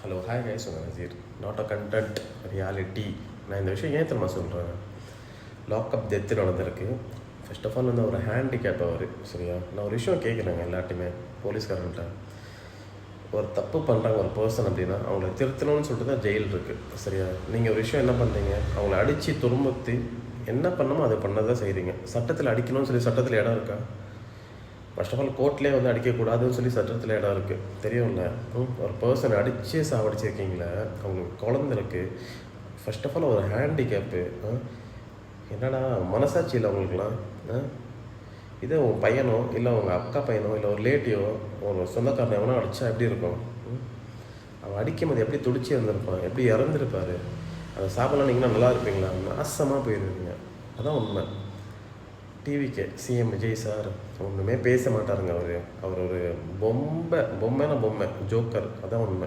Hello hi guys, உங்கள் Naseer. Not a content, reality. நான் இந்த விஷயம் ஏன் தெரியுமா சொல்கிறேன்? லாக்அப் டெத்து நடந்திருக்கு. ஃபர்ஸ்ட் ஆஃப் ஆல் வந்து ஒரு ஹேண்டிகேப் அவர், சரியா? நான் ஒரு விஷயம் கேட்குறேங்க எல்லாத்தையுமே போலீஸ்காரன்ட்ட. ஒரு தப்பு பண்ணுறாங்க ஒரு பர்சன் அப்படின்னா அவங்கள திருத்தணும்னு சொல்லிட்டு தான் ஜெயில் இருக்குது, சரியா? நீங்கள் ஒரு விஷயம் என்ன பண்ணுறீங்க? அவங்கள அடித்து துன்புறுத்தி என்ன பண்ணணுமோ அதை பண்ணதான் செய்கிறீங்க. சட்டத்தில் அடிக்கணும்னு சொல்லி சட்டத்தில் இடம் இருக்கா? ஃபர்ஸ்ட் ஆஃப் ஆல் கோர்ட்லேயே வந்து அடிக்கக்கூடாதுன்னு சொல்லி சட்டத்தில் இடம் இருக்குது, தெரியும்ல? ஒரு பர்சன் அடித்து சாவடிச்சிருக்கீங்களே, அவங்களுக்கு குழந்தை இருக்குது. ஃபர்ஸ்ட் ஆஃப் ஆல் ஒரு ஹேண்டிகேப்பு. என்னடா மனசாட்சி இல்லை அவங்களுக்குலாம்? இதே உங்கள் பையனோ இல்லை உங்கள் அக்கா பையனோ இல்லை ஒரு ரிலேட்டிவோ ஒரு சொந்தக்காரன் எவனோ அடித்தா எப்படி இருக்கும்? அவன் அடிக்கும் போது எப்படி துடிச்சு வந்திருப்பான், எப்படி இறந்துருப்பார்? அதை சாப்பிடலாம் நீங்கன்னா நல்லா இருப்பீங்களா? நாசமாக போயிருவீங்க. அதான் உண்மை. டிவிக்கு சிஎம் விஜய் சார் ஒன்றுமே பேச மாட்டாருங்க. அவர் ஒரு பொம்மைனா பொம்மை, ஜோக்கர். அதான் உண்மை.